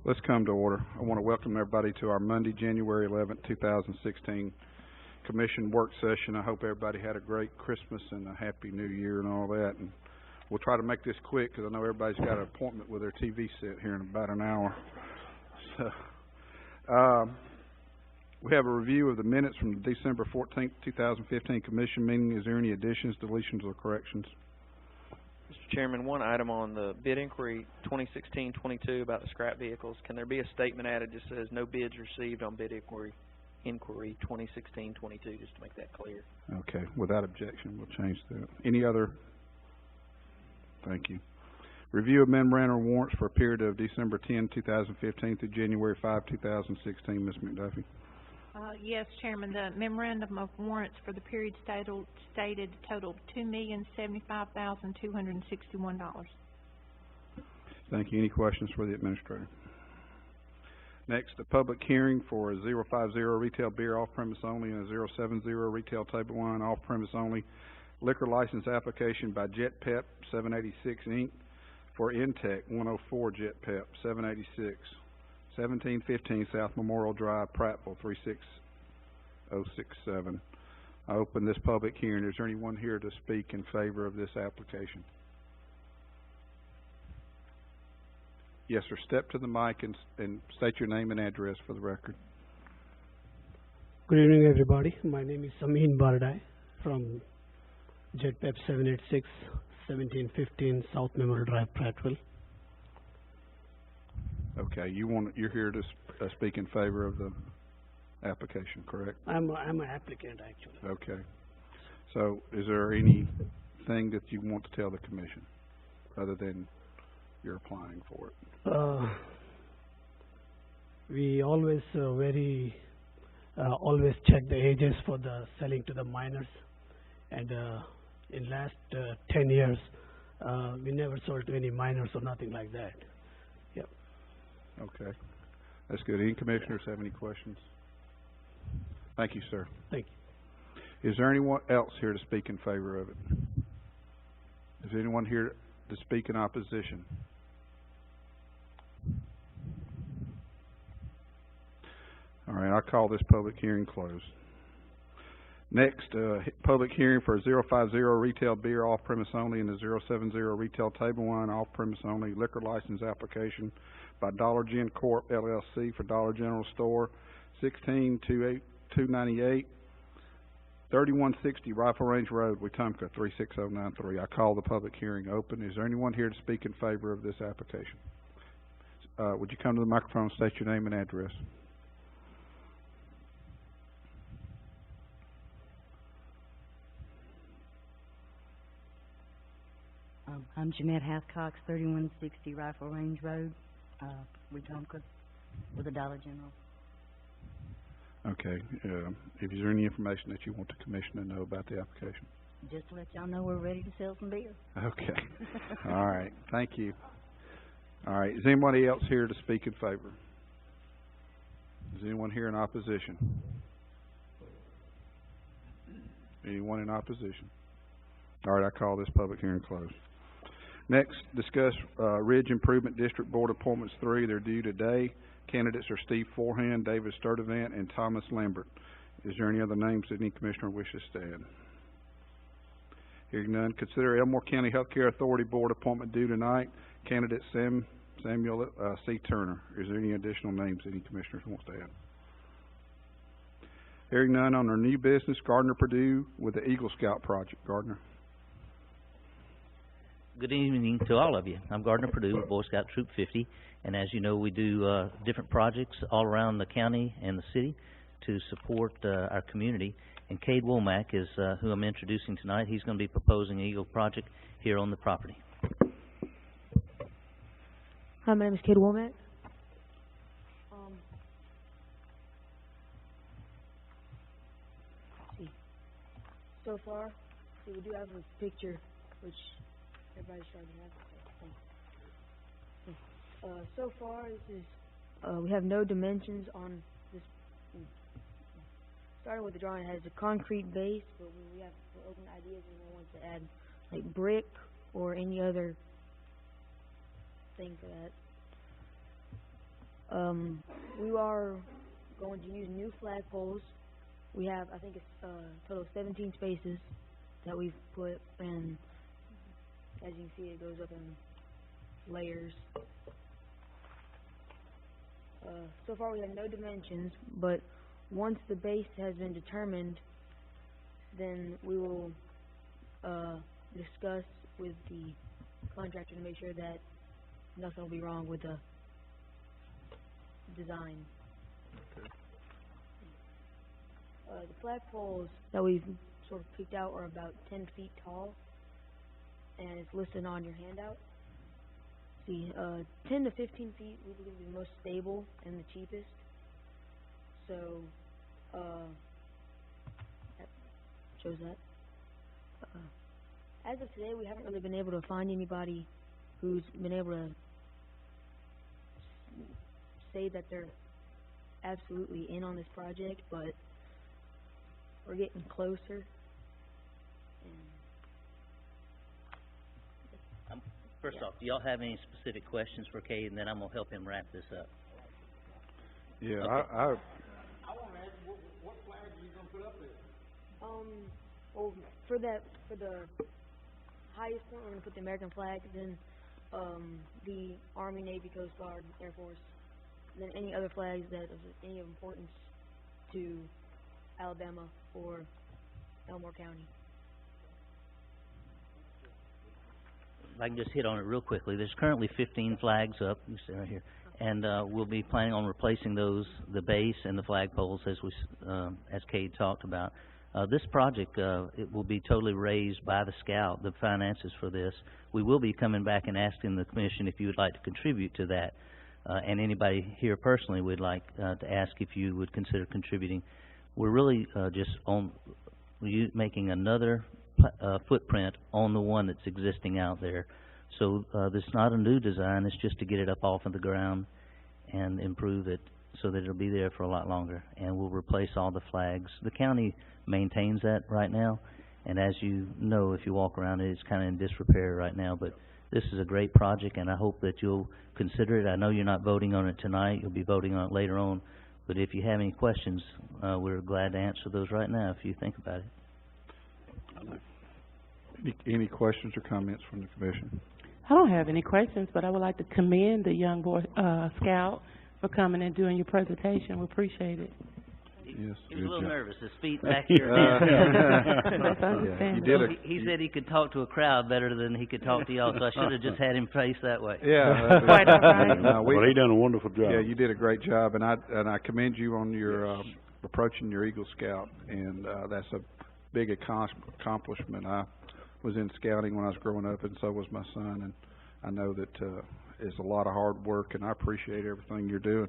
Let's come to order. I want to welcome everybody to our Monday, January 11th, 2016 Commission work session. I hope everybody had a great Christmas and a Happy New Year and all that. And we'll try to make this quick because I know everybody's got an appointment with their TV set here in about an hour. So, we have a review of the minutes from the December 14th, 2015 Commission meeting. Is there any additions, deletions, or corrections? Mr. Chairman, one item on the bid inquiry 2016-22 about the scrap vehicles. Can there be a statement added that says no bids received on bid inquiry 2016-22, just to make that clear? Okay. Without objection, we'll change that. Any other? Thank you. Review of memorandum of warrants for a period of December 10, 2015 through January 5, 2016. Ms. McDuffie. Yes, Chairman. The memorandum of warrants for the period stated totaled $2,075,261. Thank you. Any questions for the administrator? Next, the public hearing for a 050 retail beer off-premise only and a 070 retail table wine off-premise only liquor license application by Jet Pep 786 Inc. for Intech 104 Jet Pep 786. 1715 South Memorial Drive, Prattville 36067. I open this public hearing. Is there anyone here to speak in favor of this application? Yes, sir. Step to the mic and state your name and address for the record. Good evening, everybody. My name is Samin Bardai from JetPep 786, 1715 South Memorial Drive, Prattville. Okay, you're here to speak in favor of the application, correct? I'm an applicant, actually. Okay. So, is there anything that you want to tell the commission other than you're applying for it? We always always check the ages for the selling to the minors, and in last 10 years, we never sold to any minors or nothing like that. Okay. That's good. Any commissioners have any questions? Thank you, sir. Thank you. Is there anyone else here to speak in favor of it? Is there anyone here to speak in opposition? All right, I'll call this public hearing closed. Next, public hearing for a 050 retail beer off-premise only and a 070 retail table wine off-premise only liquor license application by Dollar Gen Corp. LLC for Dollar General Store, 16298, 3160 Rifle Range Road, Wetumpka, 36093. I call the public hearing open. Is there anyone here to speak in favor of this application? Would you come to the microphone and state your name and address? I'm Jeanette Hathcox, 3160 Rifle Range Road, Wetumpka, with a Dollar General. Okay. Is there any information that you want the commission to know about the application? Just to let y'all know we're ready to sell some beer. Okay. All right. Thank you. All right. Is anybody else here to speak in favor? Is anyone here in opposition? Anyone in opposition? All right. I call this public hearing closed. Next, discuss Ridge Improvement District Board Appointments 3. They're due today. Candidates are Steve Forehand, David Sturdivant, and Thomas Lambert. Is there any other names that any commissioner wishes to add? Hearing none, consider Elmore County Healthcare Authority Board appointment due tonight. Candidate Samuel C. Turner. Is there any additional names any commissioners wants to add? Hearing none, on our new business, Gardner Purdue with the Eagle Scout Project. Gardner. Good evening to all of you. I'm Gardner Purdue with Boy Scout Troop 50, and as you know, we do different projects all around the county and the city to support our community. And Cade Womack is who I'm introducing tonight. He's going to be proposing an Eagle project here on the property. Hi, my name is Cade Womack. So far, we do have a picture, which everybody's trying to have. So far, this is we have no dimensions on this. Starting with the drawing, it has a concrete base, but we're open to ideas and we want to add like brick or any other thing for that. We are going to use new flagpoles. We have, I think it's total of 17 spaces that we've put, and as you can see, it goes up in layers. So far we have no dimensions, but once the base has been determined, then we will discuss with the contractor to make sure that nothing will be wrong with the design. The flagpoles that we've sort of picked out are about 10 feet tall, and it's listed on your handout. See, 10 to 15 feet we believe is the most stable and the cheapest. So, that shows that. As of today, we haven't really been able to find anybody who's been able to say that they're absolutely in on this project, but we're getting closer. First off, do y'all have any specific questions for Cade, and then I'm gonna help him wrap this up? Yeah, Okay. I I want to ask, what flag are you going to put up there? Well, for the highest point, we're gonna put the American flag, then the Army, Navy, Coast Guard, Air Force, and then any other flags that of any importance to Alabama or Elmore County. If I can just hit on it real quickly. There's currently 15 flags up, you see right here, and we'll be planning on replacing those, the base and the flagpoles, as Cade talked about. This project, it will be totally raised by the Scout, the finances for this. We will be coming back and asking the commission if you would like to contribute to that, and anybody here personally would like to ask if you would consider contributing. We're really just making another footprint on the one that's existing out there. So this is not a new design, it's just to get it up off of the ground and improve it so that it'll be there for a lot longer. And we'll replace all the flags. The county maintains that right now, and as you know, if you walk around it, it's kind of in disrepair right now, but this is a great project, and I hope that you'll consider it. I know you're not voting on it tonight, you'll be voting on it later on, but if you have any questions, we're glad to answer those right now if you think about it. any questions or comments from the commission? I don't have any questions, but I would like to commend the young boy, Scout, for coming and doing your presentation. We appreciate it. Yes. He was a little good job. nervous. His feet back here. That's understandable. He said he could talk to a crowd better than he could talk to y'all, so I should have just had him face that way. Yeah. Quite all right. No, Well, he done a wonderful job. yeah, you did a great job, and I commend you on your approaching your Eagle Scout, and that's a big accomplishment. I was in scouting when I was growing up, and so was my son, and I know that it's a lot of hard work, and I appreciate everything you're doing.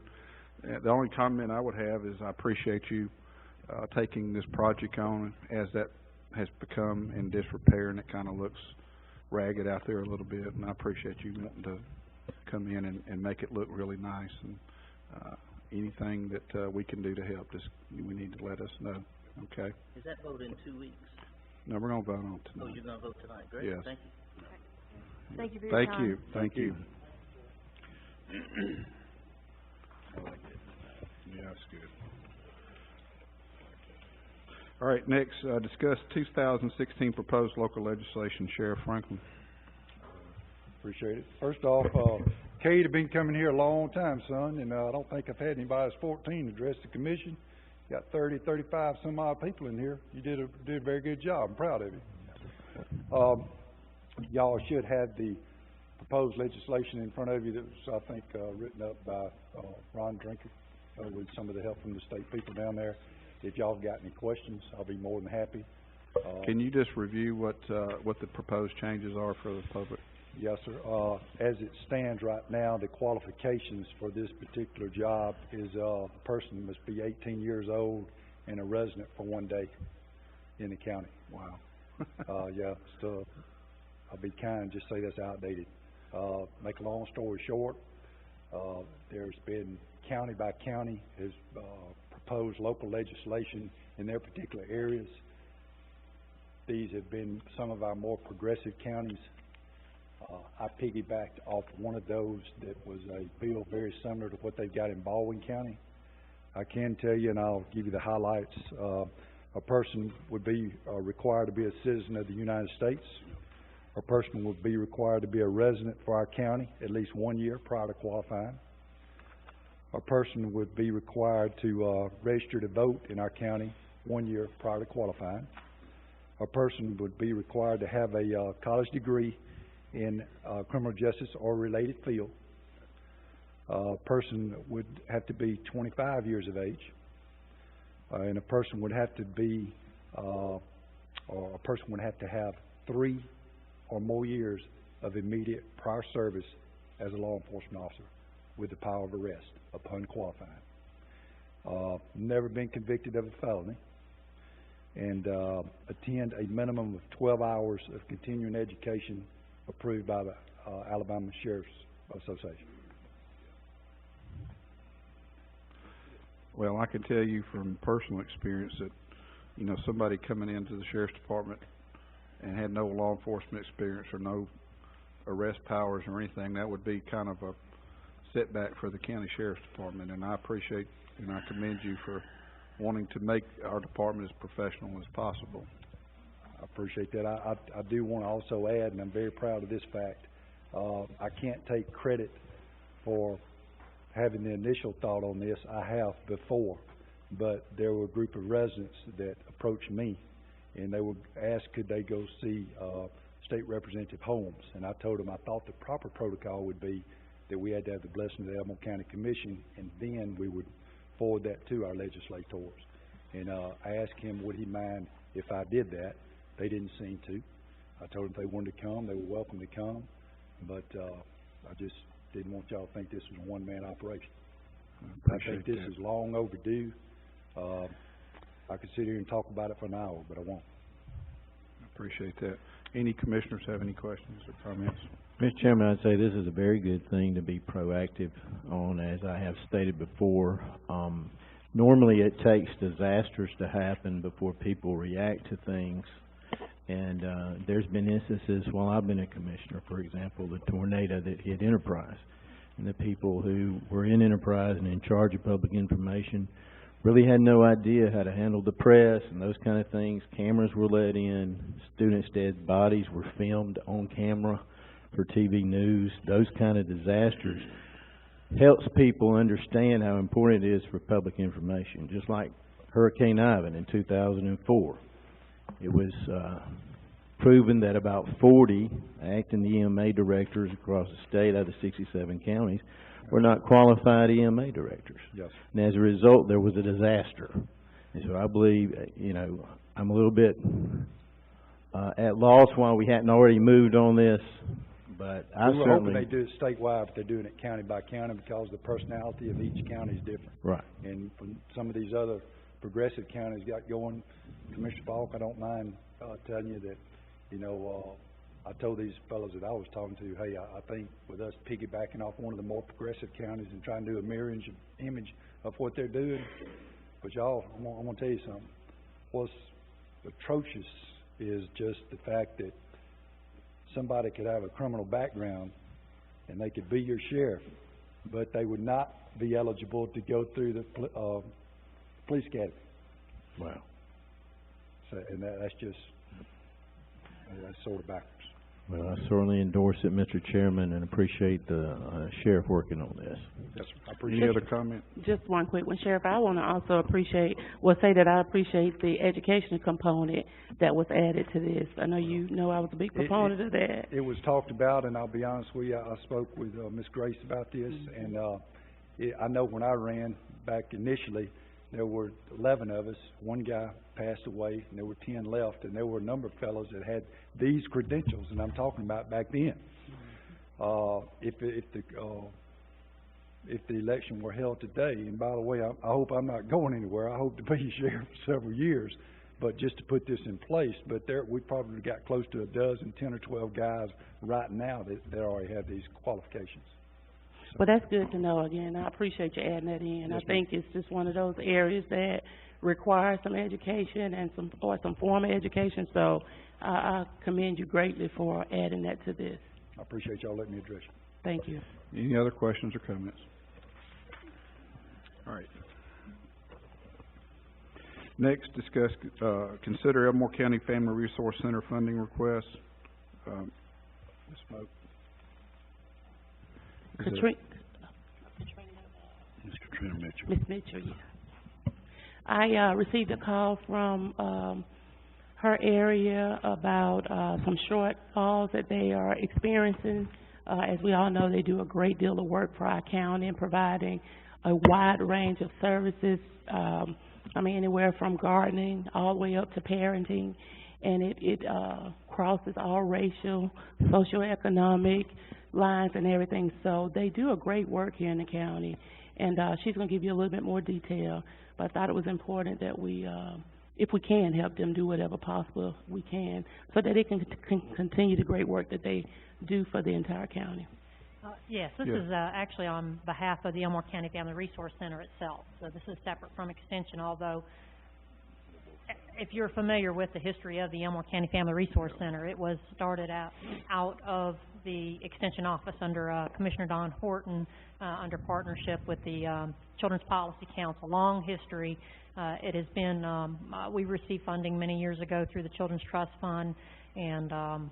The only comment I would have is I appreciate you taking this project on as that has become in disrepair, and it kind of looks ragged out there a little bit, and I appreciate you wanting to come in and make it look really nice. And anything that we can do to help, just we need to let us know. Okay? Is that vote in 2 weeks? No, we're gonna vote on it Oh, tonight. you're gonna vote tonight? Great, Yes. thank you. Thank you for your time. Thank you. Yeah, that's good. All right, next, discuss 2016 proposed local legislation. Sheriff Franklin. Appreciate it. First off, Cade have been coming here a long time, son, and I don't think I've had anybody that's 14 address the commission. Got 30, 35 some odd people in here. You did a very good job. I'm proud of you. Y'all should have the proposed legislation in front of you that was, I think, written up by Ron Drinker with some of the help from the state people down there. If y'all have got any questions, I'll be more than happy. Can you just review what the proposed changes are for the public? Yes, sir. As it stands right now, the qualifications for this particular job is a person must be 18 years old and a resident for 1 day in the county. Wow. Yeah, so I'll be kind and just say that's outdated. Make a long story short, there's been county by county has proposed local legislation in their particular areas. These have been some of our more progressive counties. I piggybacked off one of those that was a bill very similar to what they've got in Baldwin County. I can tell you, and I'll give you the highlights, a person would be required to be a citizen of the United States. A person would be required to be a resident for our county at least 1 year prior to qualifying. A person would be required to register to vote in our county 1 year prior to qualifying. A person would be required to have a college degree in criminal justice or related field. A person would have to be 25 years of age. And a person would have to be, or a person would have to have 3 or more years of immediate prior service as a law enforcement officer with the power of arrest upon qualifying. Never been convicted of a felony, and attend a minimum of 12 hours of continuing education approved by the Alabama Sheriff's Association. Well, I can tell you from personal experience that, you know, somebody coming into the Sheriff's Department and had no law enforcement experience or no arrest powers or anything, that would be kind of a setback for the County Sheriff's Department. And I appreciate and I commend you for wanting to make our department as professional as possible. I appreciate that. I do want to also add, and I'm very proud of this fact, I can't take credit for having the initial thought on this. I have before, but there were a group of residents that approached me, and they would ask could they go see State Representative Holmes, and I told them I thought the proper protocol would be that we had to have the blessing of the Elmore County Commission, and then we would forward that to our legislators. And I asked him would he mind if I did that. They didn't seem to. I told them if they wanted to come, they were welcome to come, but I just didn't want y'all to think this was a one-man operation. I think this is long overdue. I could sit here and talk about it for an hour, but I won't. I appreciate that. Any commissioners have any questions or comments? Mr. Chairman, I'd say this is a very good thing to be proactive on, as I have stated before. Normally it takes disasters to happen before people react to things. And there's been instances while I've been a commissioner, for example, the tornado that hit Enterprise. And the people who were in Enterprise and in charge of public information really had no idea how to handle the press and those kind of things. Cameras were let in, students' dead bodies were filmed on camera for TV news. Those kind of disasters helps people understand how important it is for public information. Just like Hurricane Ivan in 2004. It was proven that about 40 acting EMA directors across the state out of 67 counties were not qualified EMA directors. Yes. And as a result, there was a disaster. And so I believe, you know, I'm a little bit at loss why we hadn't already moved on this, but I we were certainly... hoping they do it statewide, but they're doing it county by county because the personality of each county is different. Right. And from some of these other progressive counties got going, Commissioner Falk, I don't mind telling you that, you know, I told these fellows that I was talking to, hey, I think with us piggybacking off one of the more progressive counties and trying to do a mirror image of what they're doing, but y'all, I'm going to tell you something. What's atrocious is just the fact that somebody could have a criminal background and they could be your sheriff, but they would not be eligible to go through the police academy. Wow. So, and that's just, that's sort of backwards. Well, I certainly endorse it, Mr. Chairman, and appreciate the sheriff working on this. Yes, sir. I appreciate Any it. other comment? Just one quick one, Sheriff. I want to also say that I appreciate the education component that was added to this. I know you know I was a big proponent of that. It was talked about, and I'll be honest with you, I spoke with Ms. Grace about this, and I know when I ran back initially, there were 11 of us. One guy passed away, and there were 10 left, and there were a number of fellows that had these credentials, and I'm talking about back then. If the election were held today, and by the way, I hope I'm not going anywhere. I hope to be sheriff for several years, but just to put this in place. But we probably got close to 10 or 12 guys right now that already have these qualifications. Well, that's good to know. Again, I appreciate you adding that in. Yes, I think it's just one of those areas that requires some education and some formal education. So I commend you greatly for adding that to this. I appreciate y'all letting me address you. Thank you. Any other questions or comments? All right. Next, discuss, consider Elmore County Family Resource Center funding request. Ms. Smoke. Is it- Katrina, Ms. Katrina Mitchell. Ms. Mitchell, yeah. I received a call from her area about some shortfalls that they are experiencing. As we all know, they do a great deal of work for our county in providing a wide range of services. Anywhere from gardening all the way up to parenting, and it crosses all racial, socioeconomic lines and everything. So they do a great work here in the county, and she's going to give you a little bit more detail. But I thought it was important that we, if we can, help them do whatever possible we can, so that they can continue the great work that they do for the entire county. Yes, this is actually on behalf of the Elmore County Family Resource Center itself. So this is separate from Extension, although if you're familiar with the history of the Elmore County Family Resource Center, it was started out of the Extension office under Commissioner Don Horton, under partnership with the Children's Policy Council. Long history. It has been, we received funding many years ago through the Children's Trust Fund, and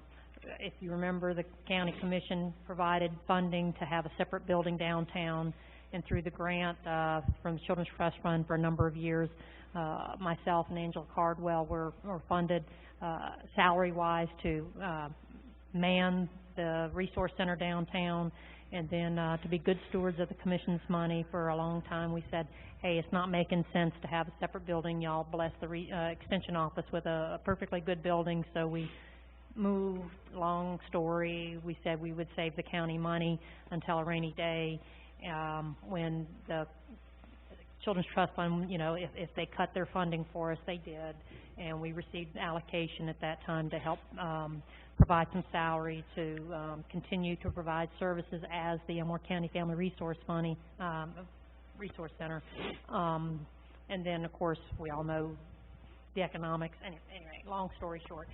if you remember, the county commission provided funding to have a separate building downtown, and through the grant from the Children's Trust Fund for a number of years, myself and Angela Cardwell were funded salary-wise to man the resource center downtown, and then to be good stewards of the commission's money. For a long time we said, hey, it's not making sense to have a separate building. Y'all bless the extension office with a perfectly good building, so we moved. Long story, we said we would save the county money until a rainy day, when the Children's Trust Fund, if they cut their funding for us, they did, and we received allocation at that time to help provide some salary to continue to provide services as the Elmore County Family Resource Resource Center. And then, of course, we all know the economics. Anyway, long story short,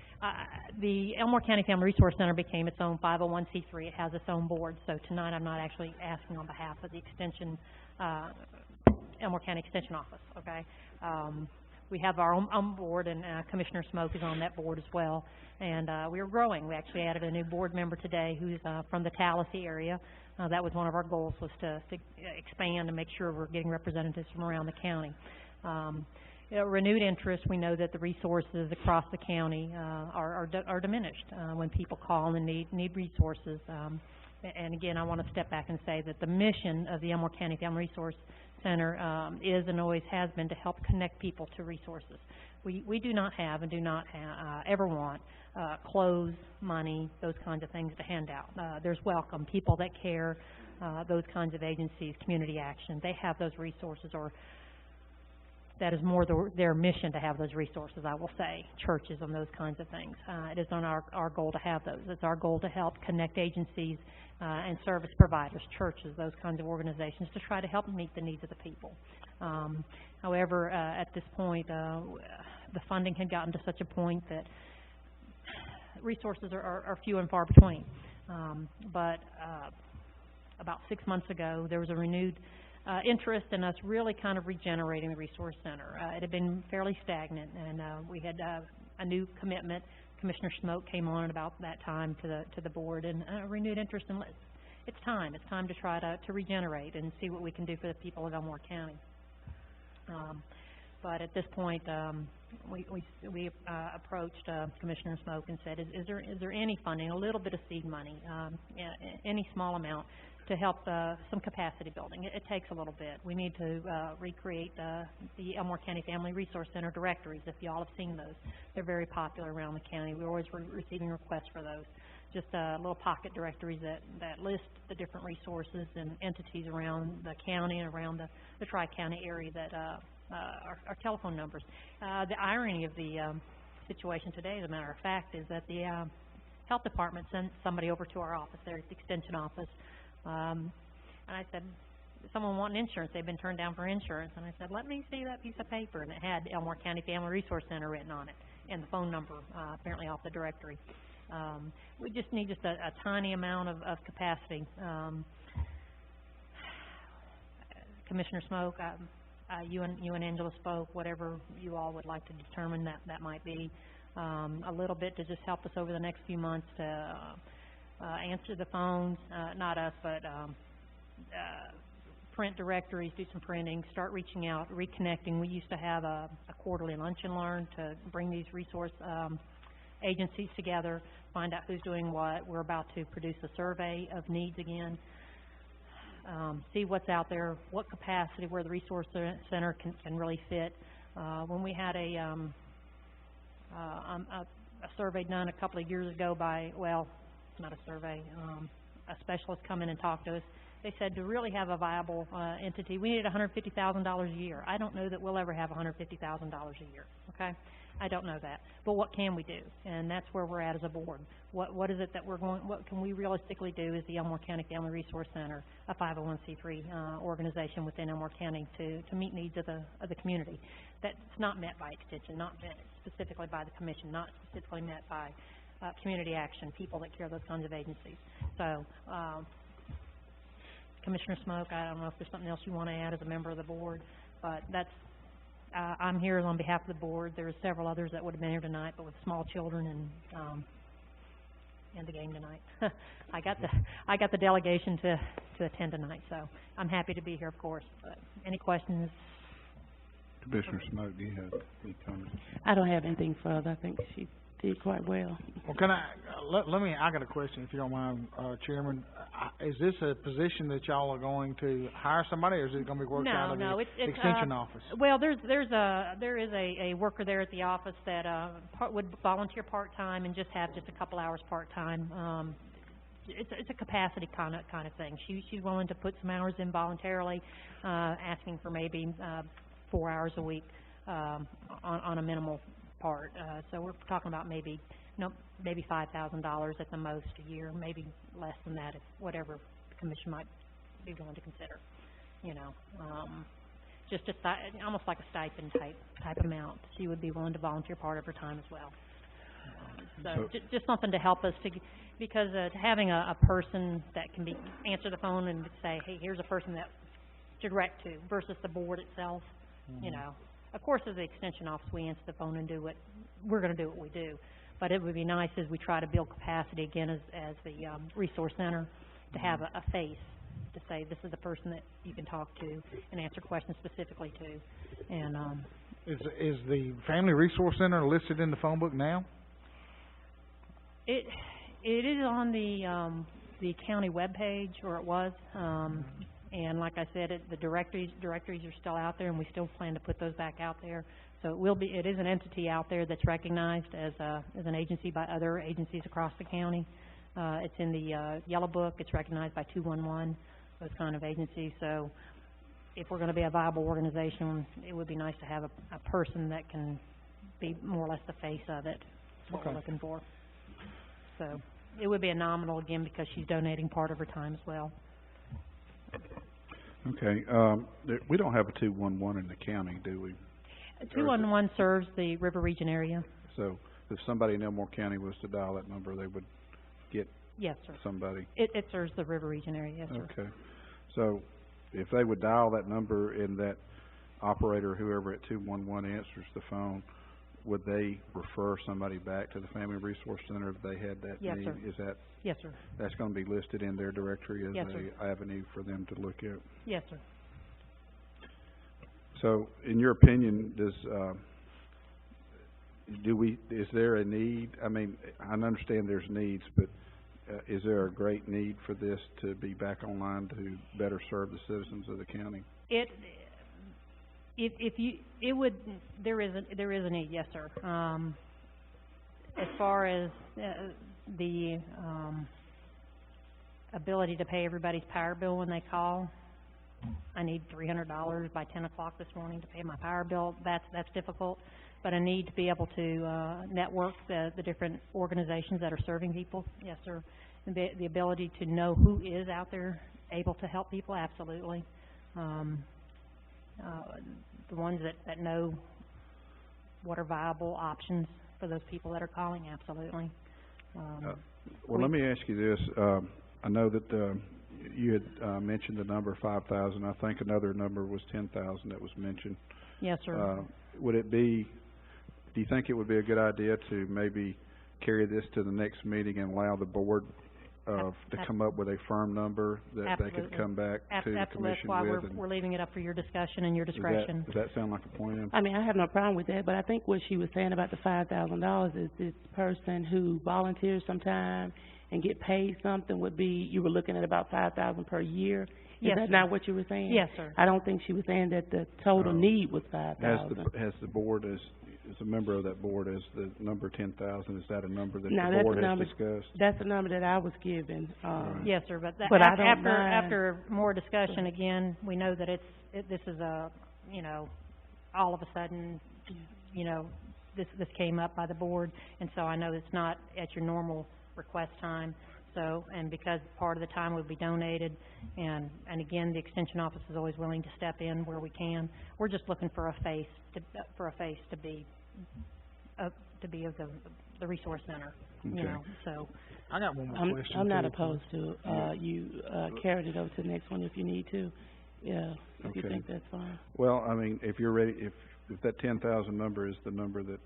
the Elmore County Family Resource Center became its own 501c3. It has its own board. So tonight I'm not actually asking on behalf of the Extension, Elmore County Extension Office, okay? We have our own board, and Commissioner Smoke is on that board as well. And we are growing. We actually added a new board member today who's from the Tallahassee area. That was one of our goals, was to expand and make sure we're getting representatives from around the county. Renewed interest. We know that the resources across the county are diminished when people call and need resources. And again, I want to step back and say that the mission of the Elmore County Family Resource Center is and always has been to help connect people to resources. We do not have and do not ever want clothes, money, those kinds of things to hand out. There's welcome, people that care, those kinds of agencies, community action. They have those resources, or that is more their mission to have those resources, I will say, churches and those kinds of things. It is on our goal to have those. It's our goal to help connect agencies and service providers, churches, those kinds of organizations, to try to help meet the needs of the people. However, at this point, the funding had gotten to such a point that resources are few and far between. But about 6 months ago, there was a renewed interest in us really kind of regenerating the Resource Center. It had been fairly stagnant, and we had a new commitment. Commissioner Smoke came on at about that time to the board, and a renewed interest in it's time to try to regenerate and see what we can do for the people of Elmore County. But at this point, we approached Commissioner Smoke and said, is there any funding, a little bit of seed money, any small amount, to help some capacity building? It takes a little bit. We need to recreate the Elmore County Family Resource Center directories, if you all have seen those. They're very popular around the county. We're always receiving requests for those. Just little pocket directories that list the different resources and entities around the county and around the Tri-County area that are telephone numbers. The irony of the situation today, as a matter of fact, is that the health department sent somebody over to our office there at the Extension office. And I said, someone wanting insurance. They've been turned down for insurance. And I said, let me see that piece of paper. And it had Elmore County Family Resource Center written on it, and the phone number apparently off the directory. We just need a tiny amount of capacity. Commissioner Smoke, you and Angela spoke, whatever you all would like to determine that might be, a little bit to just help us over the next few months to answer the phones, not us, but print directories, do some printing, start reaching out, reconnecting. We used to have a quarterly lunch and learn to bring these resource agencies together, find out who's doing what. We're about to produce a survey of needs again. See what's out there, what capacity, where the resource center can really fit. When we had a survey done a couple of years ago by, well, not a survey, a specialist come in and talk to us. They said to really have a viable entity, we needed $150,000 a year. I don't know that we'll ever have $150,000 a year, okay? I don't know that. But what can we do? And that's where we're at as a board. What is it that what can we realistically do as the Elmore County Family Resource Center, a 501c3 organization within Elmore County to meet needs of the community that's not met by extension, not met specifically by the commission, not specifically met by community action, people that care, those kinds of agencies. So, Commissioner Smoke, I don't know if there's something else you want to add as a member of the board, but that's, I'm here on behalf of the board. There's several others that would have been here tonight, but with small children and the game tonight. I got the delegation to attend tonight, so I'm happy to be here, of course. But any questions? Commissioner Smoke, do you have any comments? I don't have anything further. I think she did quite well. Well, can I, I got a question, if you don't mind, Chairman. Is this a position that y'all are going to hire somebody, or is it going to be worked out of the extension office? Well, there is a worker there at the office that would volunteer part-time and just have just a couple hours part-time. It's a capacity kind of thing. She's willing to put some hours in voluntarily, asking for maybe 4 hours a week on a minimal part. So we're talking about maybe $5,000 at the most a year, maybe less than that, if whatever the commission might be willing to consider. You know, just almost like a stipend type amount. She would be willing to volunteer part of her time as well. So just something to help us because having a person that can answer the phone and say, hey, here's a person that to direct to versus the board itself. You know, of course, as the extension office, we answer the phone and we're going to do what we do. But it would be nice as we try to build capacity again as the resource center to have a face to say this is the person that you can talk to and answer questions specifically to. And is the Family Resource Center listed in the phone book now? It is on the county webpage, or it was. And like I said, the directories are still out there, and we still plan to put those back out there. So it is an entity out there that's recognized as an agency by other agencies across the county. It's in the Yellow Book. It's recognized by 211, those kind of agencies. So if we're going to be a viable organization, it would be nice to have a person that can be more or less the face of it. That's what we're looking for. So it would be a nominal, again, because she's donating part of her time as well. Okay. We don't have a 211 in the county, do we? 211 serves the River Region area. So if somebody in Elmore County was to dial that number, they would get somebody? It serves the River Region area, yes, sir. Okay. So if they would dial that number and that operator, whoever at 211 answers the phone, would they refer somebody back to the Family Resource Center if they had that need? Sir. Is that? Yes, sir. That's going to be listed in their directory as an avenue for them to look at? Yes, sir. So, in your opinion, is there a need? I mean, I understand there's needs, but is there a great need for this to be back online to better serve the citizens of the county? There is a need, yes, sir. As far as the ability to pay everybody's power bill when they call, I need $300 by 10 o'clock this morning to pay my power bill. That's difficult, but I need to be able to network the different organizations that are serving people. Yes, sir. And the ability to know who is out there able to help people, absolutely. The ones that know what are viable options for those people that are calling, absolutely. Well, let me ask you this, I know that, you had, mentioned the number 5,000, I think another number was 10,000 that was mentioned. Yes, sir. Would it be, do you think it would be a good idea to maybe carry this to the next meeting and allow the board to come up with a firm number that they could come back to the commission with? That's why we're leaving it up for your discussion and your discretion. Does that sound like a plan? I mean, I have no problem with that, but I think what she was saying about the $5,000 is this person who volunteers sometime and get paid something would be, you were looking at about 5,000 per year. Is Yes, that sir. not what you were saying? Yes, sir. I don't think she was saying that the total need was 5,000. Has the board, as a member of that board, as the number 10,000, is that a number that No, the that's board the has number- discussed? That's the number that I was given. Yes, sir, but I don't mind. after more discussion, again, we know that this is a, you know, all of a sudden, you know, this came up by the board, and so I know it's not at your normal request time. So, and because part of the time would be donated, and again, the extension office is always willing to step in where we can. We're just looking for a face to be of the resource center, Okay. you know, so. I got one more question. I'm not too. opposed to, you, carried it over to the next one if you need to. Yeah, if you Okay. think that's fine. Well, I mean, if you're ready, if that 10,000 number is the number that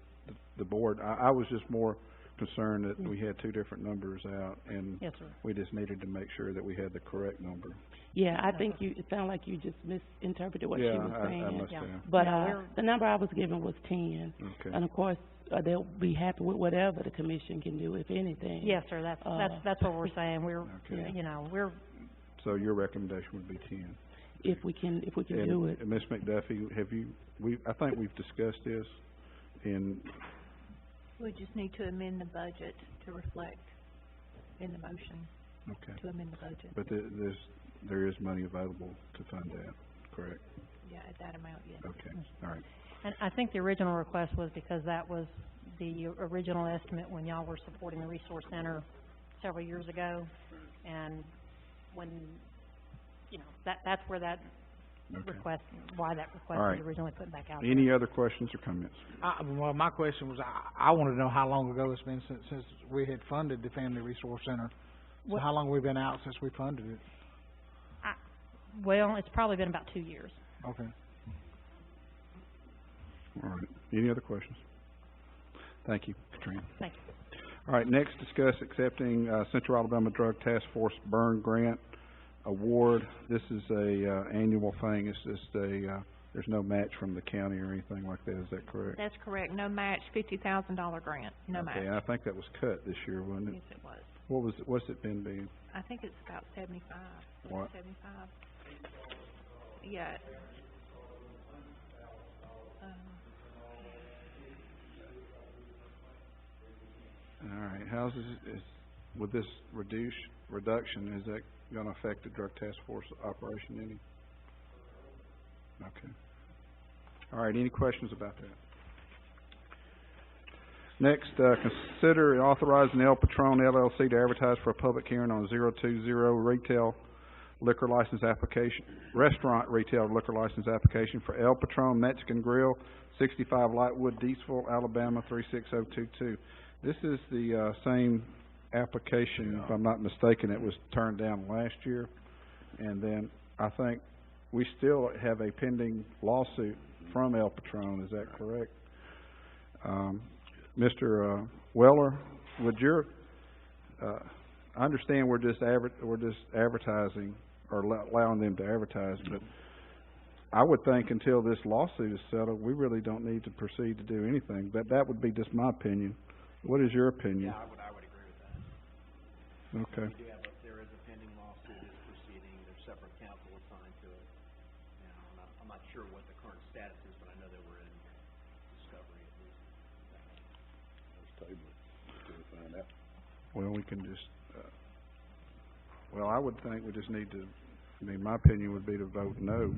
the board, I was just more concerned that we had two different numbers out, and Yes, sir. we just needed to make sure that we had the correct number. Yeah, I think it sounded like you just misinterpreted what she was saying. I must Yeah. have. But, No, the number I was given was 10. Okay. And of course, they'll be happy with whatever the commission can do, if anything. Yes, sir, that's what we're saying. We're, Okay. you know, we're, So your recommendation would be 10. If we can And- do it. And Ms. McDuffie, I think we've discussed this, and We just need to amend the budget to reflect in the motion, okay. to amend the budget. But there is money available to fund that, correct? Yeah, at that amount, yes. Okay, all right. and I think the original request was because that was the original estimate when y'all were supporting the resource center several years ago, and when, you know, that's where that Okay. request, why that request All right. was originally put back out there. Any other questions or comments? Well, my question was, I wanted to know how long ago it's been since we had funded the Family Resource Center. So What- how long we've been out since we funded it? Well, it's probably been about 2 years. Okay. All right. Any other questions? Thank you, Katrina. Thank you. All right, next, discuss accepting Central Alabama Drug Task Force Burn Grant Award. This is a annual thing. It's just there's no match from the county or anything like that. Is that correct? That's correct, no match, $50,000 grant, no match. Okay, I think that was cut this year, wasn't it? Yes, it was. What's it been being? I think it's about 75. What? 75. Yeah. All right, how's this, with this reduction, is that gonna affect the Drug Task Force operation any? Okay. All right, any questions about that? Next, consider authorizing El Patron LLC to advertise for a public hearing on 020 retail liquor license application, restaurant retail liquor license application for El Patron Mexican Grill, 65 Lightwood, Deesville, Alabama, 36022. This is the same application, if I'm not mistaken, it was turned down last year. And then I think we still have a pending lawsuit from El Patron, is that correct? Mr. Weller, would your, I understand we're just advertising, or allowing them to advertise, but I would think until this lawsuit is settled, we really don't need to proceed to do anything. But that would be just my opinion. What is your opinion? Yeah, I would agree with that. Okay. There is a pending lawsuit is proceeding, there's separate counsel assigned to it. Now, I'm not sure what the current status is, but I know that we're in discovery at least. Well, we can just, I would think we just need to, my opinion would be to vote no.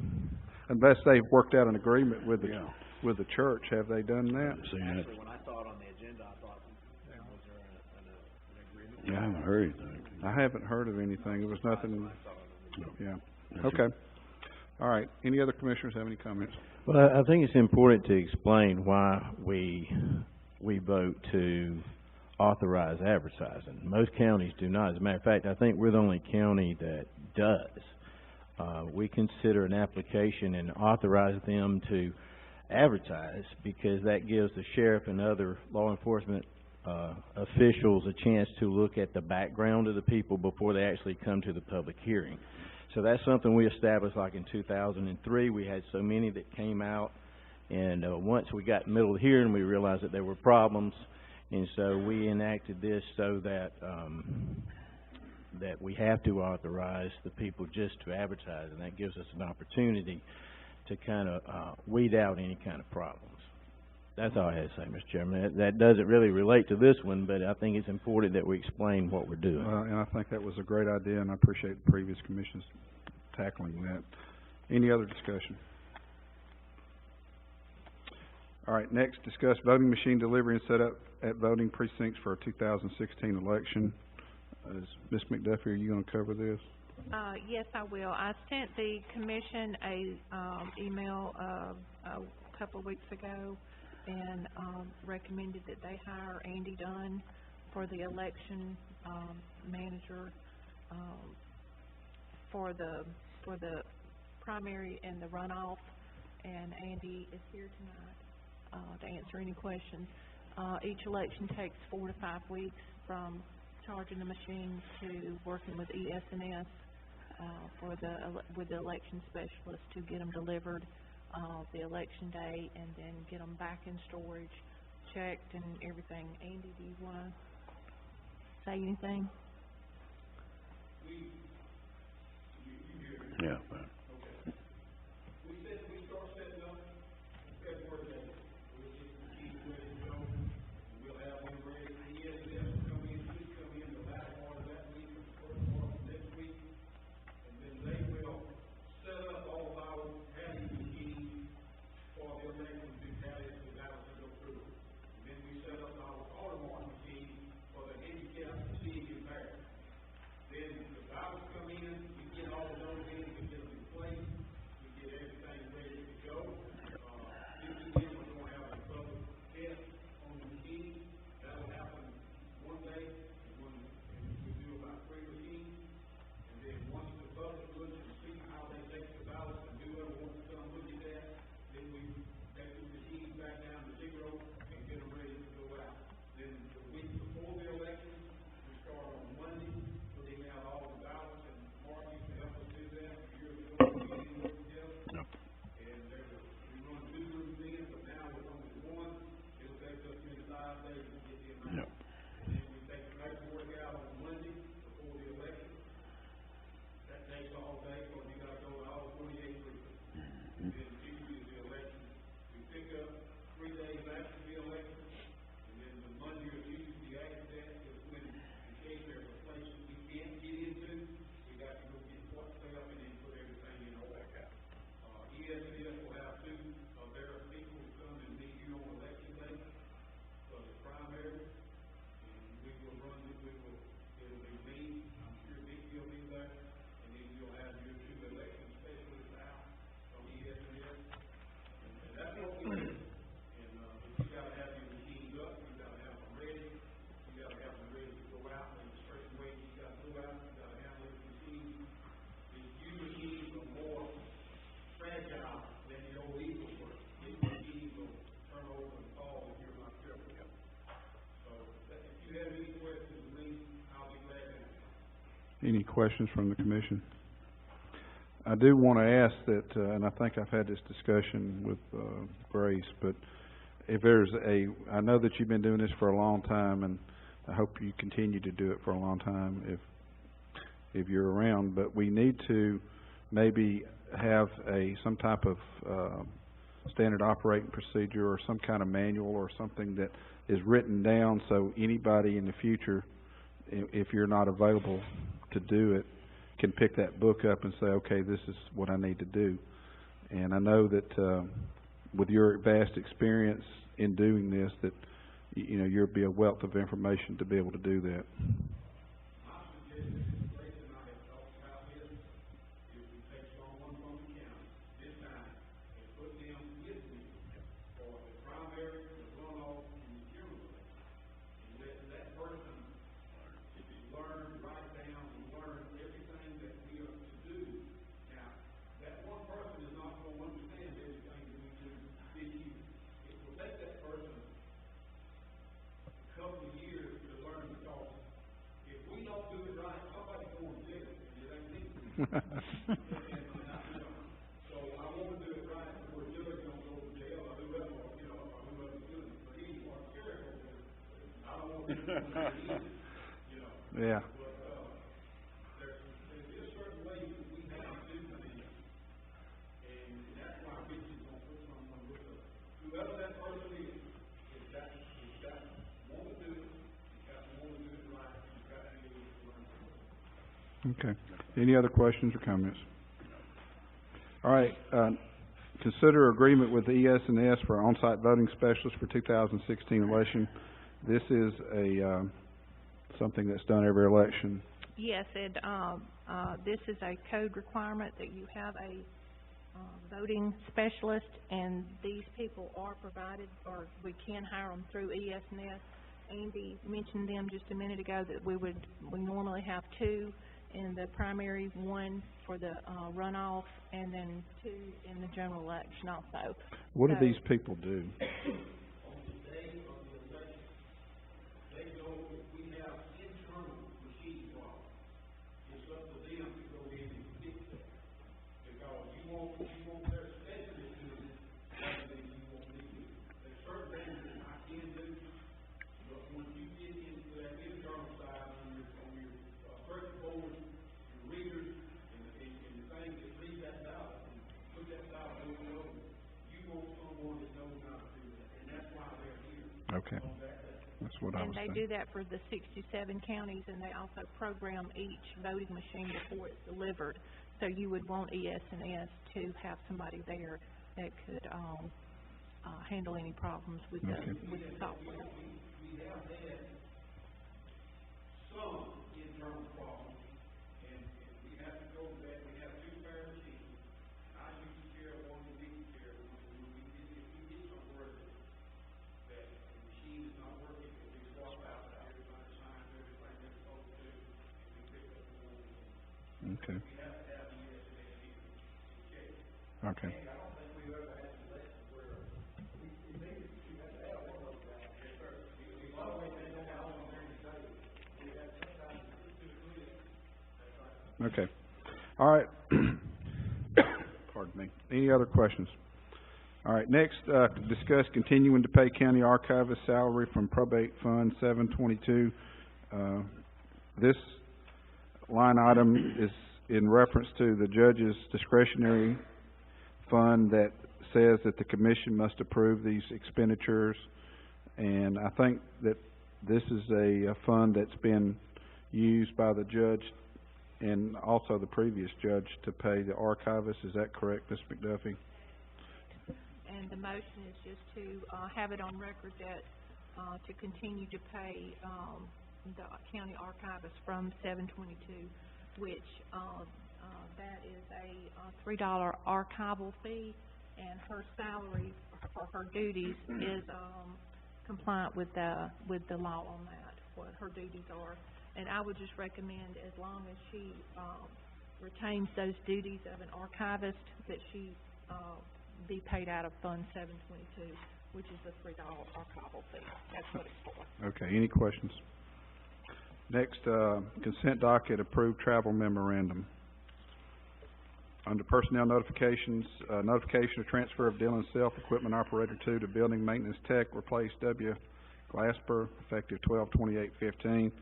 Unless they've worked out an agreement with the church. Have they done that? Actually, when I saw it on the agenda, I thought, was there an agreement? Yeah, I haven't heard anything. I haven't heard of anything. There was nothing, Okay. All right. Any other commissioners have any comments? Well, I think it's important to explain why we vote to authorize advertising. Most counties do not. As a matter of fact, I think we're the only county that does. We consider an application and authorize them to advertise because that gives the sheriff and other law enforcement officials a chance to look at the background of the people before they actually come to the public hearing. So that's something we established like in 2003. We had so many that came out, and once we got in the middle of the hearing, we realized that there were problems, and so we enacted this so that that we have to authorize the people just to advertise, and that gives us an opportunity to kind of weed out any kind of problems. That's all I had to say, Mr. Chairman. That doesn't really relate to this one, but I think it's important that we explain what we're doing. And I think that was a great idea, and I appreciate the previous commissions tackling that. Any other discussion? All right, next, discuss voting machine delivery and setup at voting precincts for a 2016 election. Ms. McDuffie, are you going to cover this? Yes, I will. I sent the commission a email a couple of weeks ago and recommended that they hire Andy Dunn for the election manager for the primary and the runoff. And Andy is here tonight to answer any questions. Each election takes 4 to 5 weeks from charging the machines to working with ES&S with the election specialist to get them delivered the election day and then get them back in storage, checked and everything. Andy, do you want to say anything? Yeah. Any questions from the commission? I do want to ask that, and I think I've had this discussion with Grace, but if there's I know that you've been doing this for a long time, and I hope you continue to do it for a long time if you're around, but we need to maybe have some type of standard operating procedure or some kind of manual or something that is written down so anybody in the future, if you're not available to do it, can pick that book up and say, okay, this is what I need to do. And I know that with your vast experience in doing this, that you'll be a wealth of information to be able to do that. Yeah. Okay. Any other questions or comments? All right, consider agreement with the ES&S for on-site voting specialist for 2016 election. This is a, something that's done every election. Yes, this is a code requirement that you have a voting specialist, and these people are provided, or we can hire them through ES&S. Andy mentioned them just a minute ago that we normally have 2 in the primary, 1 for the runoff, and then 2 in the general election also. What do these people do? Okay, that's what I was And saying. they do that for the 67 counties, and they also program each voting machine before it's delivered. So you would want ES&S to have somebody there that could handle any problems with the software. We have had some internal problems, and we have to go back. We have 2 spare machines. I used to share one, we didn't share one. If we get somewhere that the machine is not working, and we swap out everybody signs everything they're supposed to do, and we pick up the one. Okay. We have to have the ES&S here to check. Okay. And I don't think we've ever had an election where we think you have to have one of those guys. Yes, sir. We've always had no out on there to say, we have sometimes to do it. That's right. Okay. All right. Pardon me. Any other questions? All right. Next, discuss continuing to pay county archivist salary from probate fund 722. This line item is in reference to the judge's discretionary fund that says that the commission must approve these expenditures. And I think that this is a fund that's been used by the judge and also the previous judge to pay the archivist. Is that correct, Ms. McDuffie? And the motion is just to have it on record that to continue to pay the county archivist from 722, which that is a $3 archival fee, and her salary for her duties is compliant with the law on that, what her duties are. And I would just recommend, as long as she retains those duties of an archivist, that she be paid out of Fund 722, which is the $3 archival fee. That's what it's for. Okay, any questions? Next, consent docket, approved travel memorandum. Under personnel notifications, notification of transfer of Dylan Self, Equipment Operator 2 to Building Maintenance Tech, replace W. Glasper, effective 12/28/15.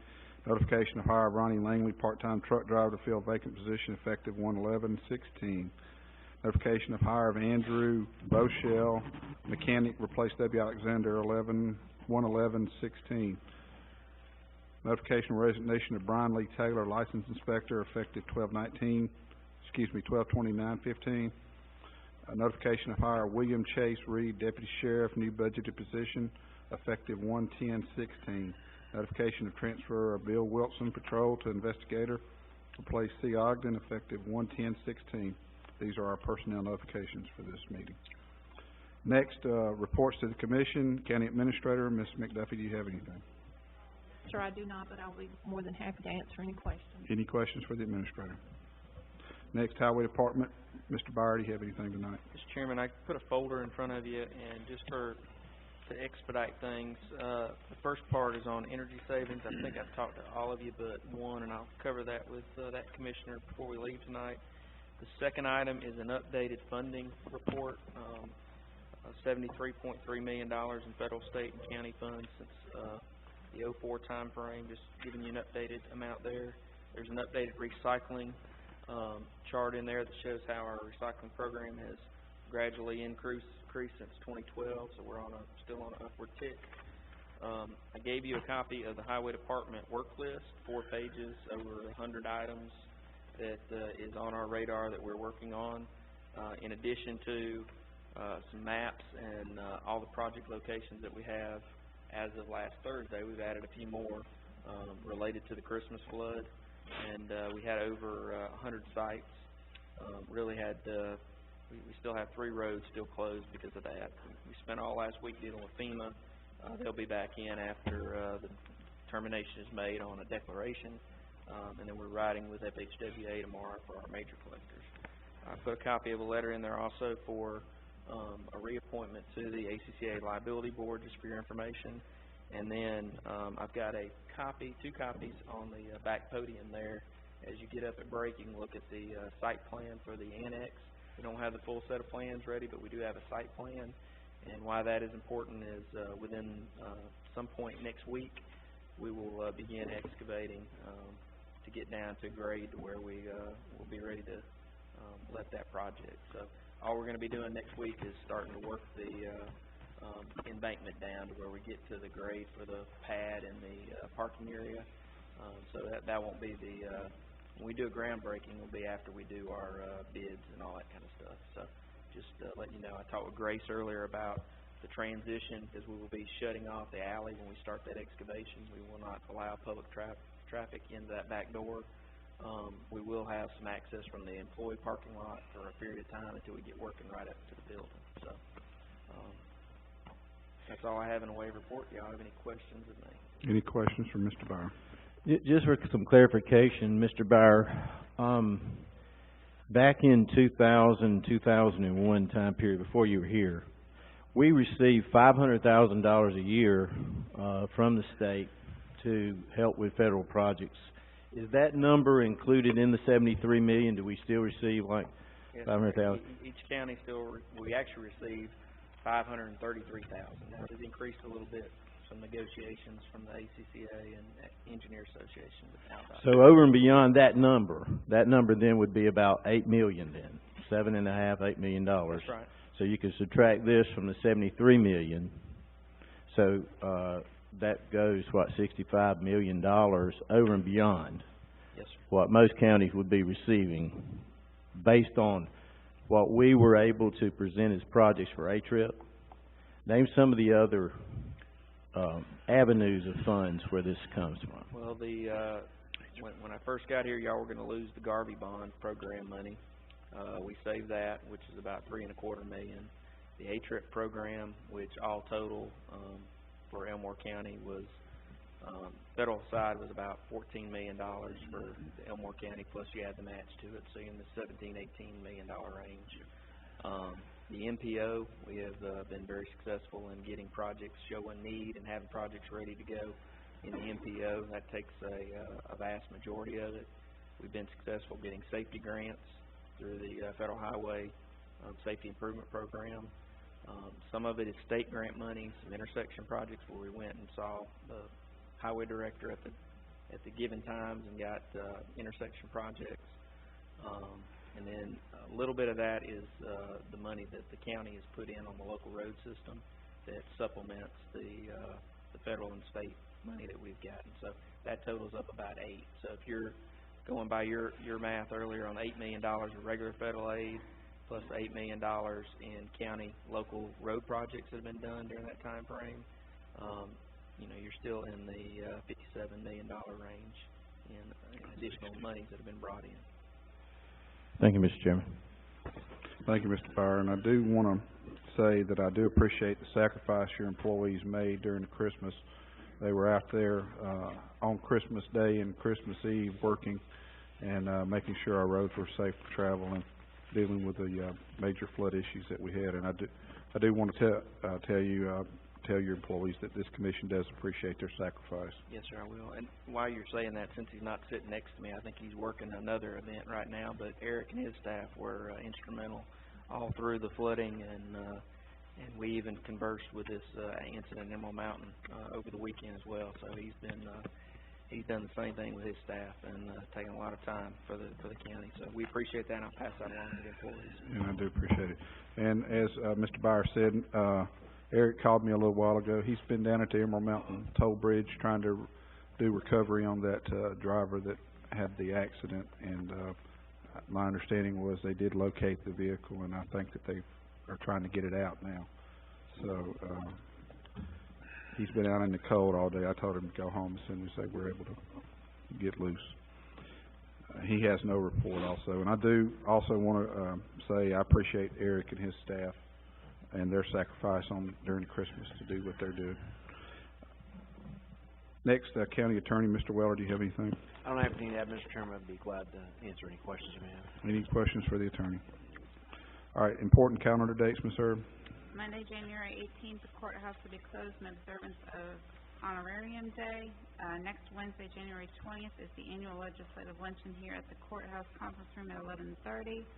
Notification of hire of Ronnie Langley, part-time truck driver to fill vacant position, effective 1/11/16. Notification of hire of Andrew Boshell, mechanic, replace W. Alexander, 1/11/16. Notification of resignation of Brian Lee Taylor, license inspector, effective 12/29/15. Notification of hire of William Chase Reed, deputy sheriff, new budgeted position, effective 1/10/16. Notification of transfer of Bill Wilson, patrol, to investigator, replace C. Ogden, effective 1/10/16. These are our personnel notifications for this meeting. Next, reports to the commission. County Administrator, Ms. McDuffie, do you have anything? Sir, I do not, but I'll be more than happy to answer any questions. Any questions for the Administrator? Next, Highway Department. Mr. Byer, do you have anything tonight? Mr. Chairman, I put a folder in front of you, and just for to expedite things. The first part is on energy savings. I think I've talked to all of you but one, and I'll cover that with that commissioner before we leave tonight. The second item is an updated funding report. $73.3 million in federal, state, and county funds since the 04 time frame. Just giving you an updated amount there. There's an updated recycling chart in there that shows how our recycling program has gradually increased since 2012, so we're still on an upward tick. I gave you a copy of the Highway Department work list, 4 pages, over 100 items that is on our radar that we're working on, in addition to some maps and all the project locations that we have. As of last Thursday, we've added a few more related to the Christmas flood, and we had over 100 sites. We still have 3 roads still closed because of that. We spent all last week dealing with FEMA. They'll be back in after the determination is made on a declaration, and then we're riding with FHWA tomorrow for our major collectors. I put a copy of a letter in there also for a reappointment to the ACCA Liability Board, just for your information. And then I've got 2 copies on the back podium there. As you get up at break, you can look at the site plan for the annex. We don't have the full set of plans ready, but we do have a site plan. And why that is important is within some point next week, we will begin excavating to get down to grade to where we will be ready to let that project. So all we're going to be doing next week is starting to work the embankment down to where we get to the grade for the pad and the parking area. So that won't be when we do a groundbreaking, will be after we do our bids and all that kind of stuff. So just let you know, I talked with Grace earlier about the transition, because we will be shutting off the alley when we start that excavation. We will not allow public traffic into that back door. We will have some access from the employee parking lot for a period of time until we get working right up to the building. So that's all I have in a way report. Do y'all have any questions of me? Any questions for Mr. Byer? Just for some clarification, Mr. Byer, back in 2001 time period, before you were here, we received $500,000 a year from the state to help with federal projects. Is that number included in the $73 million? Do we still receive like $500,000? Each county we actually received $533,000. Now it has increased a little bit. Some negotiations from the ACCA and Engineer Association. So over and beyond that number then would be about $8 million then, $7.5–8 million. That's right. So you could subtract this from the $73 million. So that goes what, $65 million over and beyond. Yes, sir. What most counties would be receiving, based on what we were able to present as projects for A-TRIP. Name some of the other avenues of funds where this comes from. Well, when I first got here, y'all were going to lose the Garvey Bond program money. We saved that, which is about $3.25 million. The A-TRIP program, which all total for Elmore County was federal side was about $14 million for the Elmore County, plus you add the match to it, so you're in the $17–18 million range. The MPO, we have been very successful in getting projects showing need and having projects ready to go in the MPO. That takes a vast majority of it. We've been successful getting safety grants through the Federal Highway Safety Improvement Program. Some of it is state grant money, some intersection projects where we went and saw the highway director at the given times and got intersection projects. And then a little bit of that is the money that the county has put in on the local road system that supplements the federal and state money that we've gotten. So that totals up about $8 million. So if you're going by your math earlier on $8 million of regular federal aid plus $8 million in county local road projects that have been done during that time frame, you're still in the $57 million range in additional monies that have been brought in. Thank you, Mr. Chairman. Thank you, Mr. Byer. And I do want to say that I do appreciate the sacrifice your employees made during the Christmas. They were out there on Christmas Day and Christmas Eve working and making sure our roads were safe for travel and dealing with the major flood issues that we had. And I do want to tell you, tell your employees that this commission does appreciate their sacrifice. Yes, sir, I will. And while you're saying that, since he's not sitting next to me, I think he's working another event right now, but Eric and his staff were instrumental all through the flooding, and we even conversed with this incident in Emerald Mountain over the weekend as well. So he's done the same thing with his staff and taken a lot of time for the county. So we appreciate that, and I'll pass that along to the employees. And I do appreciate it. And as Mr. Byer said, Eric called me a little while ago. He's been down at the Emerald Mountain Toll Bridge trying to do recovery on that driver that had the accident. And my understanding was they did locate the vehicle, and I think that they are trying to get it out now. So he's been out in the cold all day. I told him to go home as soon as they were able to get loose. He has no report also. And I do also want to say I appreciate Eric and his staff and their sacrifice during Christmas to do what they're doing. Next, County Attorney, Mr. Weller, do you have anything? I don't have anything to add, Mr. Chairman. I'd be glad to answer any questions you may have. Any questions for the attorney? All right, important calendar dates, Ms. Herb. Monday, January 18th, the courthouse will be closed in observance of Honorarium Day. Next Wednesday, January 20th, is the annual legislative luncheon here at the courthouse conference room at 11:30.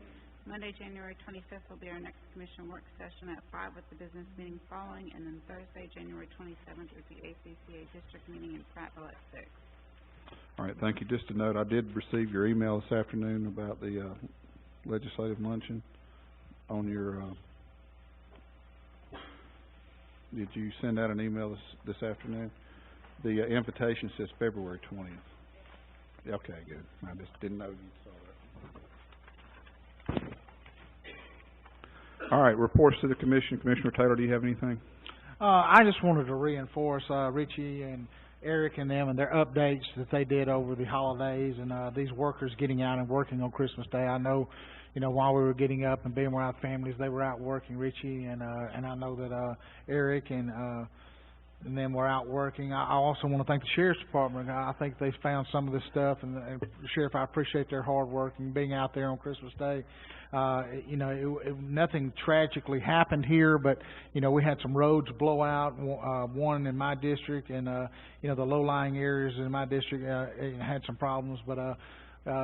Monday, January 25th, will be our next commission work session at 5 with the business meeting following, and then Thursday, January 27th, is the ACCA district meeting in Prattville at 6. All right, thank you. Just a note, I did receive your email this afternoon about the legislative luncheon on your did you send out an email this afternoon? The invitation says February 20th. Okay, good. I just didn't know you saw that. All right, reports to the commission. Commissioner Taylor, do you have anything? I just wanted to reinforce Richie and Eric and them and their updates that they did over the holidays, and these workers getting out and working on Christmas Day. I know, while we were getting up and being around families, they were out working, Richie, and I know that Eric and them were out working. I also want to thank the Sheriff's Department. I think they found some of this stuff, and Sheriff, I appreciate their hard work and being out there on Christmas Day. Nothing tragically happened here, but we had some roads blow out. One in my district, and the low-lying areas in my district had some problems. But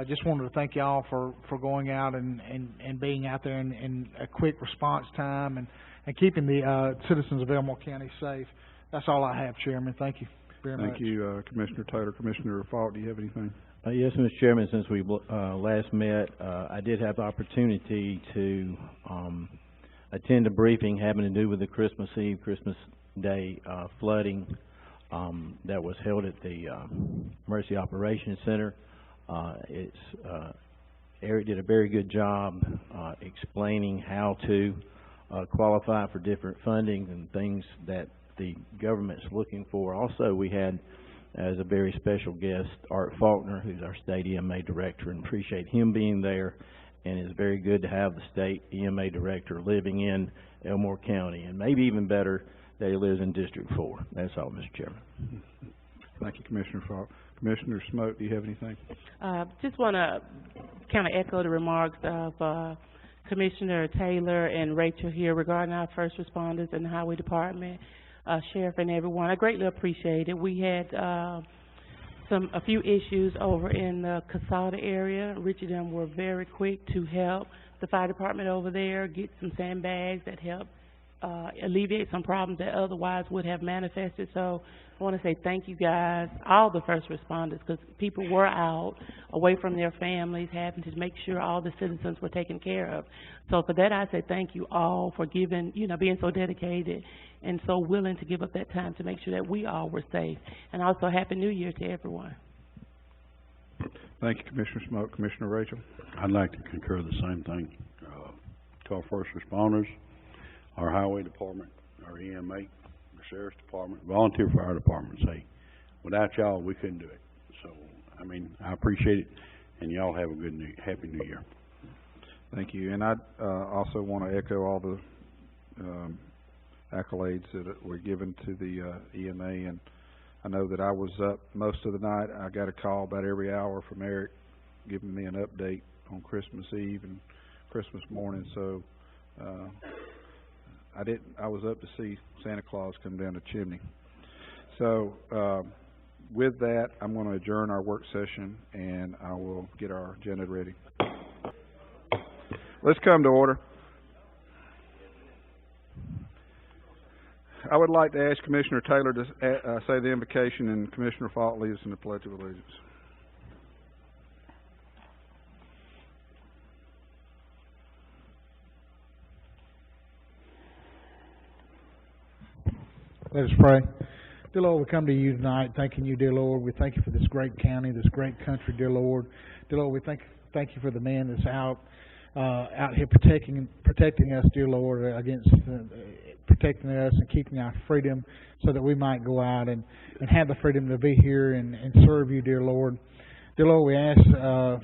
just wanted to thank y'all for going out and being out there in a quick response time and keeping the citizens of Elmore County safe. That's all I have, Chairman. Thank you very much. Thank you, Commissioner Taylor. Commissioner Fault, do you have anything? Yes, Mr. Chairman, since we last met, I did have the opportunity to attend a briefing having to do with the Christmas Eve, Christmas Day flooding that was held at the Mercy Operations Center. Eric did a very good job explaining how to qualify for different funding and things that the government's looking for. Also, we had as a very special guest Art Faulkner, who's our state EMA director, and appreciate him being there. And it's very good to have the state EMA director living in Elmore County, and maybe even better that he lives in District 4. That's all, Mr. Chairman. Thank you, Commissioner Faulk. Commissioner Smoke, do you have anything? Just want to kind of echo the remarks of Commissioner Taylor and Rachel here regarding our first responders and the Highway Department. Sheriff and everyone, I greatly appreciate it. We had a few issues over in the Casada area. Richard and them were very quick to help the fire department over there get some sandbags that helped alleviate some problems that otherwise would have manifested. So I want to say thank you guys, all the first responders, because people were out away from their families, having to make sure all the citizens were taken care of. So for that, I say thank you all for giving, being so dedicated and so willing to give up that time to make sure that we all were safe. And also, Happy New Year to everyone. Thank you, Commissioner Smoke. Commissioner Rachel? I'd like to concur the same thing. To our first responders, our Highway Department, our EMA, the Sheriff's Department, volunteer fire departments. Hey, without y'all, we couldn't do it. So, I appreciate it, and y'all have a good Happy New Year. Thank you. And I also want to echo all the accolades that were given to the EMA, and I know that I was up most of the night. I got a call about every hour from Eric giving me an update on Christmas Eve and Christmas morning, so I was up to see Santa Claus come down the chimney. So, with that, I'm gonna adjourn our work session, and I will get our agenda ready. Let's come to order. I would like to ask Commissioner Taylor to say the invocation, and Commissioner Falk leads us in the Pledge of Allegiance. Let us pray. Dear Lord, we come to you tonight thanking you, dear Lord. We thank you for this great county, this great country, dear Lord. Dear Lord, we thank you for the man that's out here protecting us, dear Lord, against protecting us and keeping our freedom so that we might go out and have the freedom to be here and serve you, dear Lord. Dear Lord, we ask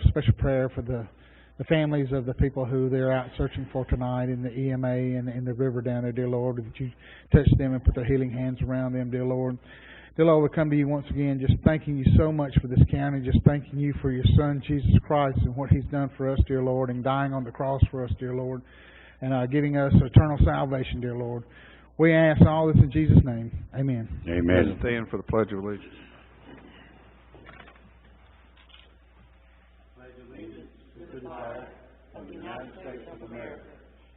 special prayer for the families of the people who they're out searching for tonight in the EMA and in the river down there, dear Lord, that you touch them and put their healing hands around them, dear Lord. Dear Lord, we come to you once again just thanking you so much for this county, just thanking you for your Son, Jesus Christ, and what He's done for us, dear Lord, and dying on the cross for us, dear Lord, and giving us eternal salvation, dear Lord. We ask all this in Jesus' name. Amen. Amen. Let's stand for the Pledge of Allegiance. To the flag of the United States of America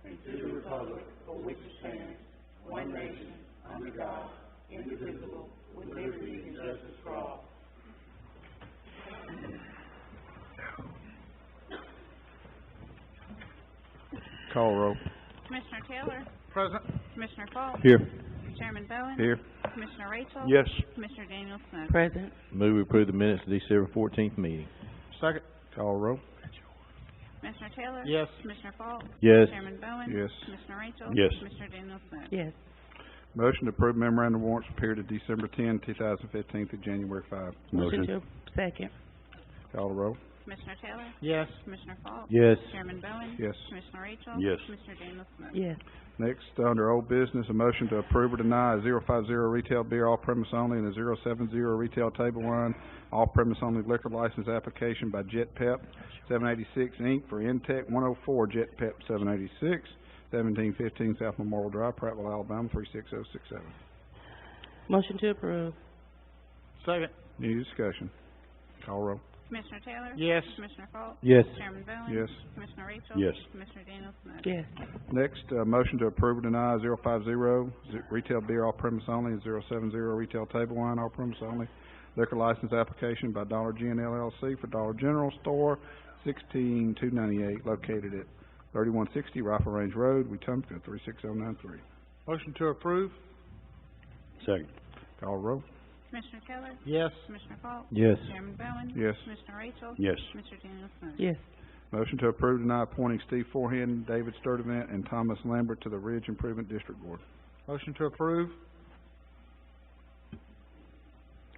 and to the republic for which it stands, one nation, under God, indivisible, with liberty and justice for all. Call roll. Commissioner Taylor? Present. Commissioner Falk? Here. Chairman Bowen? Here. Commissioner Rachel? Yes. Commissioner Daniel Smith? Present. Move we approve the minutes of December 14th meeting. Second. Call roll. Commissioner Taylor? Yes. Commissioner Falk? Yes. Chairman Bowen? Yes. Commissioner Rachel? Yes. Commissioner Daniel Smith? Yes. Motion to approve memorandum of warrants for period of December 10, 2015 through January 5. Motion to, second. Call the roll. Commissioner Taylor? Yes. Commissioner Falk? Yes. Chairman Bowen? Yes. Commissioner Rachel? Yes. Commissioner Daniel Smith? Yes. Next, under old business, a motion to approve or deny a 050 retail beer off-premise only and a 070 retail table wine off-premise only liquor license application by Jet Pep 786 Inc. for Intech 104 Jet Pep 786, 1715 South Memorial Drive, Prattville, Alabama 36067. Motion to approve. Second. Any discussion? Call roll. Commissioner Taylor? Yes. Commissioner Falk? Yes. Chairman Bowen? Yes. Commissioner Rachel? Yes. Commissioner Daniel Smith? Yes. Next, motion to approve or deny 050 retail beer off-premise only and 070 retail table wine off-premise only liquor license application by Dollar Gen LLC for Dollar General Store, 16298, located at 3160 Rifle Range Road, Wetumpka, 36093. Motion to approve. Second. Call roll. Commissioner Taylor? Yes. Commissioner Falk? Yes. Chairman Bowen? Yes. Commissioner Rachel? Yes. Commissioner Daniel Smith? Yes. Motion to approve deny appointing Steve Forehand, David Sturdivant, and Thomas Lambert to the Ridge Improvement District Board. Motion to approve.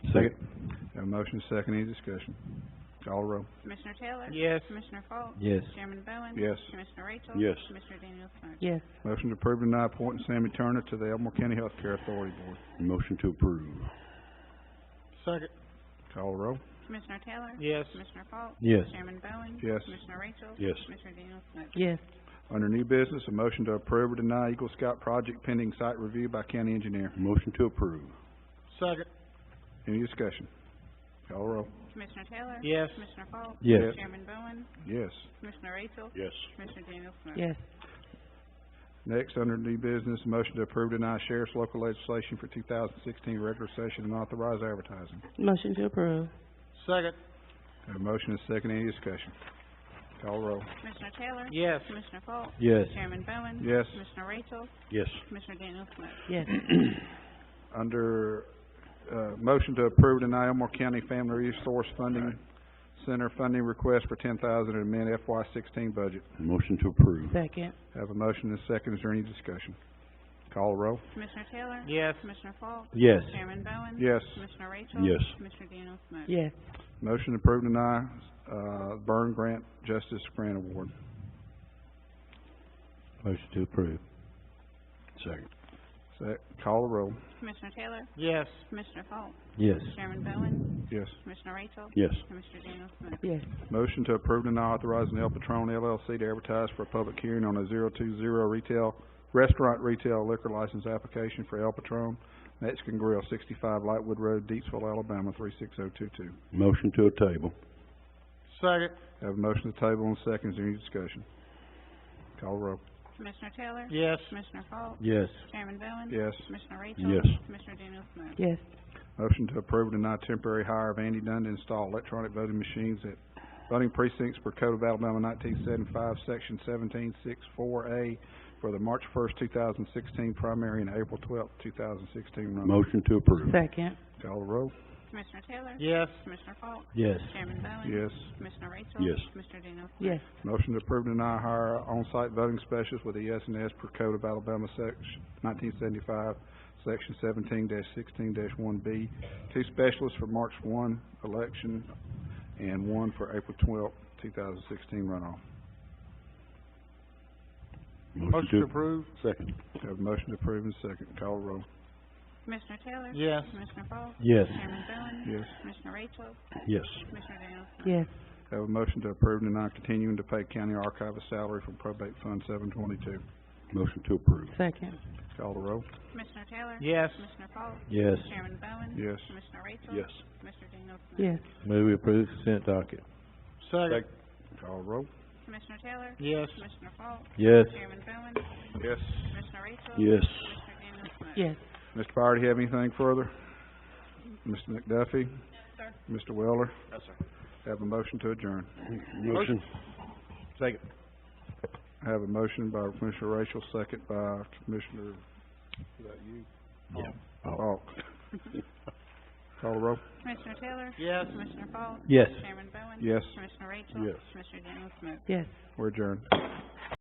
Second. Have a motion second. Any discussion? Call roll. Commissioner Taylor? Yes. Commissioner Falk? Yes. Chairman Bowen? Yes. Commissioner Rachel? Yes. Commissioner Daniel Smith? Yes. Motion to approve deny appointing Sammy Turner to the Elmore County Health Care Authority Board. Motion to approve. Second. Call roll. Commissioner Taylor? Yes. Commissioner Falk? Yes. Chairman Bowen? Yes. Commissioner Rachel? Yes. Commissioner Daniel Smith? Yes. Under new business, a motion to approve or deny Eagle Scout project pending site review by county engineer. Motion to approve. Second. Any discussion? Call roll. Commissioner Taylor? Yes. Commissioner Falk? Yes. Chairman Bowen? Yes. Commissioner Rachel? Yes. Commissioner Daniel Smith? Yes. Next, under new business, a motion to approve or deny sheriff's local legislation for 2016 regular session and authorize advertising. Motion to approve. Second. Have a motion and second. Any discussion? Call roll. Commissioner Taylor? Yes. Commissioner Falk? Yes. Chairman Bowen? Yes. Commissioner Rachel? Yes. Commissioner Daniel Smith? Yes. Under, motion to approve deny Elmore County Family Resource Funding Center funding request for $10,000 to amend FY16 budget. Motion to approve. Second. Have a motion and a second. Is there any discussion? Call roll. Commissioner Taylor? Yes. Commissioner Falk? Yes. Chairman Bowen? Yes. Commissioner Rachel? Yes. Commissioner Daniel Smith? Yes. Motion to approve deny, Burn Grant Justice Grant Award. Motion to approve. Second. Call the roll. Commissioner Taylor? Yes. Commissioner Falk? Yes. Chairman Bowen? Yes. Commissioner Rachel? Yes. Commissioner Daniel Smith? Yes. Motion to approve deny authorizing El Patron LLC to advertise for a public hearing on a 020 retail restaurant retail liquor license application for El Patron Mexican Grill, 65 Lightwood Road, Deepsville, Alabama, 36022. Motion to a table. Second. Have a motion to table and second. Is there any discussion? Call the roll. Commissioner Taylor? Yes. Commissioner Falk? Yes. Chairman Bowen? Yes. Commissioner Rachel? Yes. Commissioner Daniel Smith? Yes. Motion to approve and deny temporary hire of Andy Dunn to install electronic voting machines at voting precincts per Code of Alabama 1975, Section 1764A for the March 1st, 2016 primary and April 12th, 2016 runoff. Motion to approve. Second. Call the roll. Commissioner Taylor? Yes. Commissioner Falk? Yes. Chairman Bowen? Yes. Commissioner Rachel? Yes. Commissioner Daniel Smith? Yes. Motion to approve and deny hire on-site voting specialist with the S&S per Code of Alabama, Section 1975, Section 17-16-1B. 2 specialists for March 1 election and 1 for April 12th, 2016 runoff. Motion to approve. Second. Have a motion to approve and second. Call the roll. Commissioner Taylor? Yes. Commissioner Falk? Yes. Chairman Bowen? Yes. Commissioner Rachel? Yes. Commissioner Daniel Smith? Yes. Have a motion to approve and deny continuing to pay county archivist salary from probate fund 722. Motion to approve. Second. Call the roll. Commissioner Taylor? Yes. Commissioner Falk? Yes. Chairman Bowen? Yes. Commissioner Rachel? Yes. Commissioner Daniel Smith? Yes. Move we approve consent docket. Second. Call the roll. Commissioner Taylor? Yes. Commissioner Falk? Yes. Chairman Bowen? Yes. Commissioner Rachel? Yes. Commissioner Daniel Smith? Yes. Mr. Byer, do you have anything further? Mr. McDuffie? Sir. Mr. Weller? No, sir. Have a motion to adjourn. Motion. Second. Have a motion by Commissioner Rachel, second by Commissioner, is that you? Yeah. Falk. Call the roll. Commissioner Taylor? Yes. Commissioner Falk? Yes. Chairman Bowen? Yes. Commissioner Rachel? Yes. Commissioner Daniel Smith? Yes. We're adjourned.